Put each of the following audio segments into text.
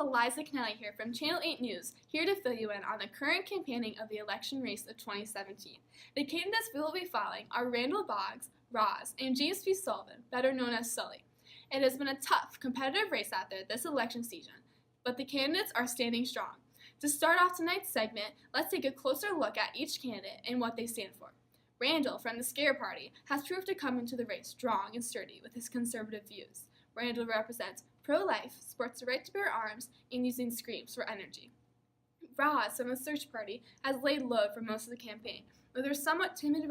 Eliza Kennelly here from Channel 8 News, here to fill you in on the current campaigning of the election race of 2017. The candidates we will be following are Randall Boggs, Roz, and James P. Sullivan, better known as Sully. It has been a tough, competitive race out there this election season, but the candidates are standing strong. To start off tonight's segment, let's take a closer look at each candidate and what they stand for. Randall, from the Scare Party, has proved to come into the race strong and sturdy with his conservative views. Randall represents pro-life, supports the right to bear arms, and using screams for energy. Roz, from the Search Party, has laid low for most of the campaign, with her somewhat timid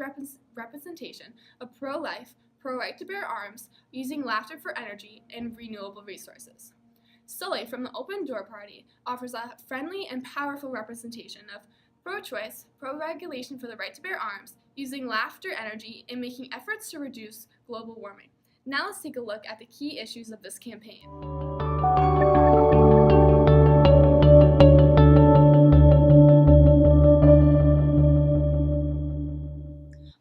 representation of pro-life, pro-right to bear arms, using laughter for energy, and renewable resources. Sully, from the Open Door Party, offers a friendly and powerful representation of pro-choice, pro-regulation for the right to bear arms, using laughter energy, and making efforts to reduce global warming. Now let's take a look at the key issues of this campaign.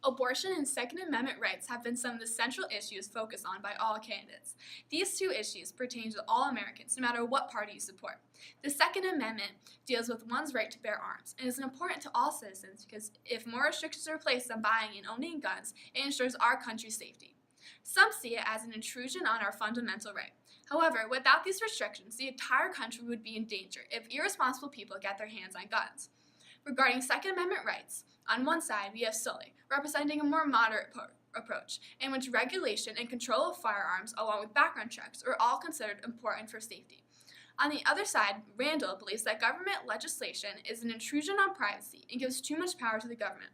Abortion and Second Amendment rights have been some of the central issues focused on by all candidates. These two issues pertain to all Americans, no matter what party you support. The Second Amendment deals with one's right to bear arms and is important to all citizens because if more restrictions are placed on buying and owning guns, it ensures our country's safety. Some see it as an intrusion on our fundamental right. However, without these restrictions, the entire country would be in danger if irresponsible people get their hands on guns. Regarding Second Amendment rights, on one side we have Sully, representing a more moderate approach, in which regulation and control of firearms along with background checks are all considered important for safety. On the other side, Randall believes that government legislation is an intrusion on privacy and gives too much power to the government.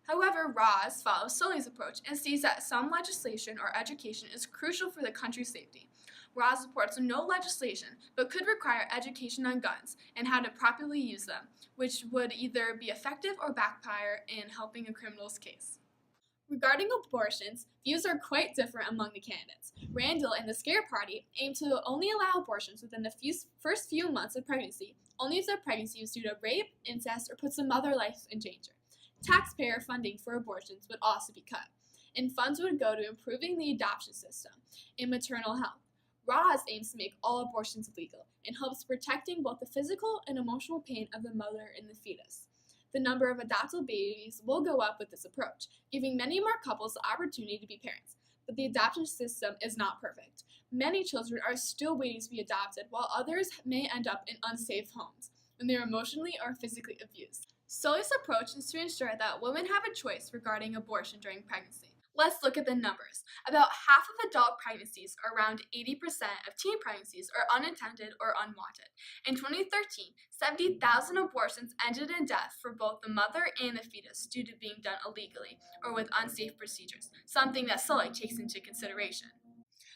However, Roz follows Sully's approach and sees that some legislation or education is crucial for the country's safety. Roz supports no legislation, but could require education on guns and how to properly use them, which would either be effective or backfire in helping a criminal's case. Regarding abortions, views are quite different among the candidates. Randall and the Scare Party aim to only allow abortions within the first few months of pregnancy, only if the pregnancy is due to rape, incest, or puts the mother's life in danger. Taxpayer funding for abortions would also be cut, and funds would go to improving the adoption system and maternal health. Roz aims to make all abortions legal and helps protecting both the physical and emotional pain of the mother and the fetus. The number of adoptable babies will go up with this approach, giving many more couples the opportunity to be parents. But the adoption system is not perfect. Many children are still waiting to be adopted, while others may end up in unsafe homes when they are emotionally or physically abused. Sully's approach is to ensure that women have a choice regarding abortion during pregnancy. Let's look at the numbers. About half of adult pregnancies, or around 80% of teen pregnancies, are unintended or unwanted. In 2013, 70,000 abortions ended in death for both the mother and the fetus due to being done illegally or with unsafe procedures, something that Sully takes into consideration.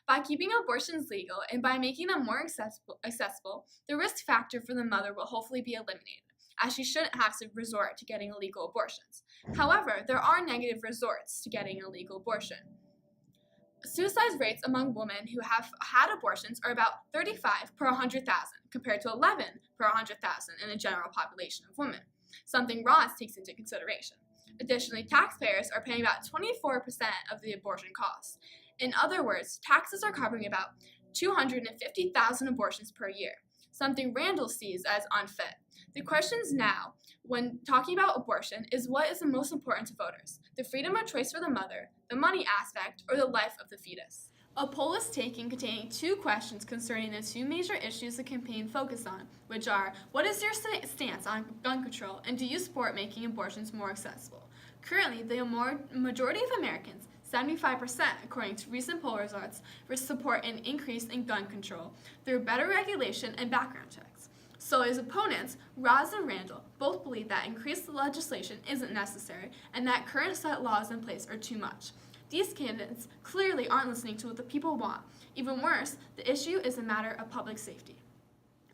By keeping abortions legal and by making them more accessible, the risk factor for the mother will hopefully be eliminated, as she shouldn't have to resort to getting illegal abortions. However, there are negative resorts to getting an illegal abortion. Suicide rates among women who have had abortions are about 35 per 100,000, compared to 11 per 100,000 in the general population of women, something Roz takes into consideration. Additionally, taxpayers are paying about 24% of the abortion costs. In other words, taxes are covering about 250,000 abortions per year, something Randall sees as unfit. The questions now, when talking about abortion, is what is the most important to voters: the freedom of choice for the mother, the money aspect, or the life of the fetus? A poll is taken containing 2 questions concerning the 2 major issues the campaign focused on, which are, what is your stance on gun control, and do you support making abortions more accessible? Currently, the majority of Americans, 75%, according to recent poll results, support an increase in gun control through better regulation and background checks. Sully's opponents, Roz and Randall, both believe that increased legislation isn't necessary and that current set laws in place are too much. These candidates clearly aren't listening to what the people want. Even worse, the issue is a matter of public safety.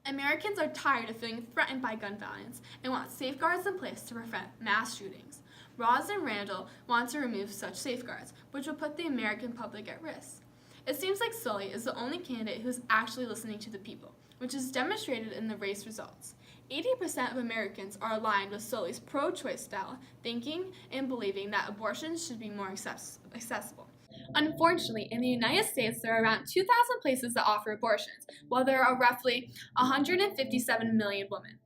Americans are tired of feeling threatened by gun violence and want safeguards in place to prevent mass shootings. Roz and Randall want to remove such safeguards, which will put the American public at risk. It seems like Sully is the only candidate who is actually listening to the people, which is demonstrated in the race results. 80% of Americans are aligned with Sully's pro-choice style, thinking and believing that abortions should be more accessible. Unfortunately, in the United States, there are around 2,000 places that offer abortions, while there are roughly 157 million women.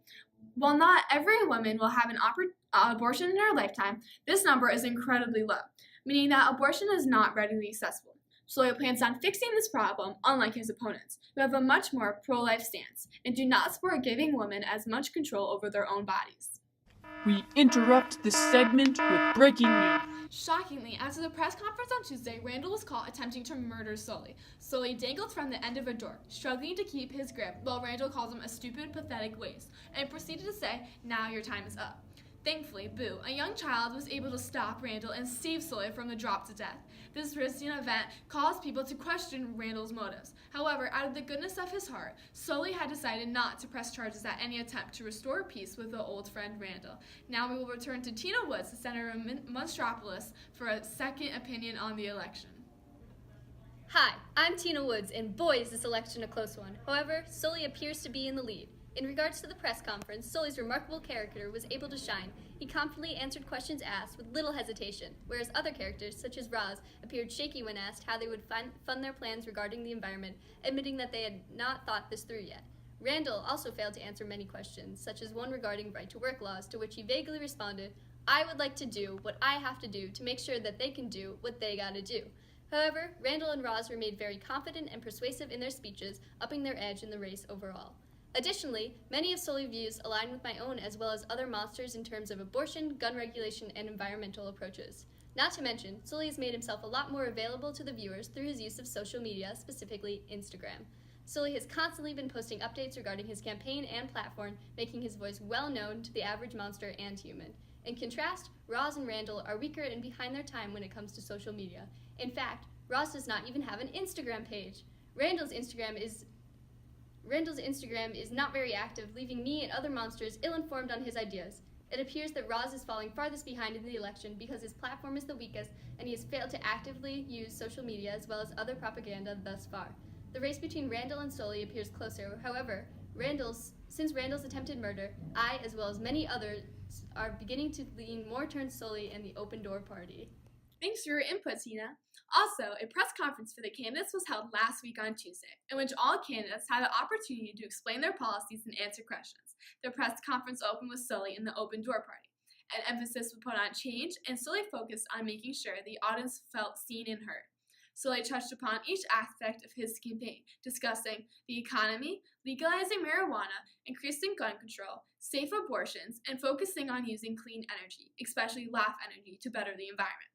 While not every woman will have an abortion in her lifetime, this number is incredibly low, meaning that abortion is not readily accessible. Solia plans on fixing this problem, unlike his opponents, who have a much more pro-life stance and do not support giving women as much control over their own bodies. We interrupt this segment with breaking news. Shockingly, after the press conference on Tuesday, Randall was caught attempting to murder Sully. Sully dangled from the end of a door, struggling to keep his grip, while Randall calls him a stupid, pathetic waste, and proceeded to say, "Now your time is up." Thankfully, Boo, a young child, was able to stop Randall and save Sully from the drop to death. This risky event caused people to question Randall's motives. However, out of the goodness of his heart, Sully had decided not to press charges at any attempt to restore peace with the old friend Randall. Now we will return to Tina Woods, the senator of Monstropolis, for a second opinion on the election. Hi, I'm Tina Woods, and boy is this election a close one. However, Sully appears to be in the lead. In regards to the press conference, Sully's remarkable character was able to shine. He confidently answered questions asked with little hesitation, whereas other characters, such as Roz, appeared shaky when asked how they would fund their plans regarding the environment, admitting that they had not thought this through yet. Randall also failed to answer many questions, such as one regarding right-to-work laws, to which he vaguely responded, "I would like to do what I have to do to make sure that they can do what they gotta do." However, Randall and Roz remained very confident and persuasive in their speeches, upping their edge in the race overall. Additionally, many of Sully's views align with my own as well as other monsters in terms of abortion, gun regulation, and environmental approaches. Not to mention, Sully has made himself a lot more available to the viewers through his use of social media, specifically Instagram. Sully has constantly been posting updates regarding his campaign and platform, making his voice well known to the average monster and human. In contrast, Roz and Randall are weaker and behind their time when it comes to social media. In fact, Roz does not even have an Instagram page. Randall's Instagram is not very active, leaving me and other monsters ill-informed on his ideas. It appears that Roz is falling farthest behind in the election because his platform is the weakest and he has failed to actively use social media as well as other propaganda thus far. The race between Randall and Sully appears closer. However, since Randall's attempted murder, I, as well as many others, are beginning to lean more towards Sully and the Open Door Party. Thanks for your input, Tina. Also, a press conference for the candidates was held last week on Tuesday, in which all candidates had the opportunity to explain their policies and answer questions. The press conference opened with Sully and the Open Door Party. An emphasis was put on change, and Sully focused on making sure the audience felt seen and heard. Sully touched upon each aspect of his campaign, discussing the economy, legalizing marijuana, increasing gun control, safe abortions, and focusing on using clean energy, especially laugh energy, to better the environment.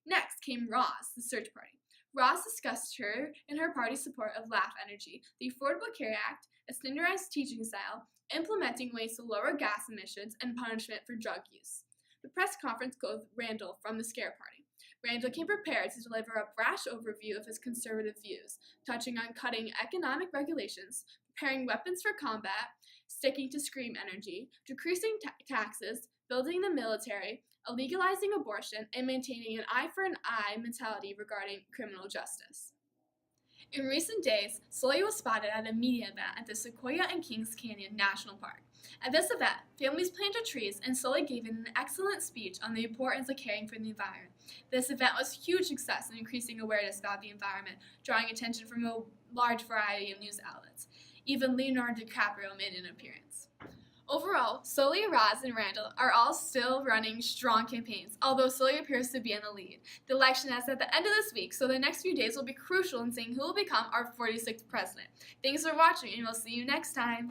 Next came Roz, the Search Party. Roz discussed her and her party's support of Laugh Energy, the Affordable Care Act, a standardized teaching style, implementing ways to lower gas emissions, and punishment for drug use. The press conference goes with Randall from the Scare Party. Randall came prepared to deliver a brash overview of his conservative views, touching on cutting economic regulations, preparing weapons for combat, sticking to scream energy, decreasing taxes, building the military, legalizing abortion, and maintaining an eye for an eye mentality regarding criminal justice. In recent days, Sully was spotted at a media event at the Sequoia and Kings Canyon National Park. At this event, families planted trees, and Sully gave an excellent speech on the importance of caring for the environment. This event was a huge success in increasing awareness about the environment, drawing attention from a large variety of news outlets. Even Leonardo DiCaprio made an appearance. Overall, Sully, Roz, and Randall are all still running strong campaigns, although Sully appears to be in the lead. The election is at the end of this week, so the next few days will be crucial in seeing who will become our 46th president. Thanks for watching, and we'll see you next time.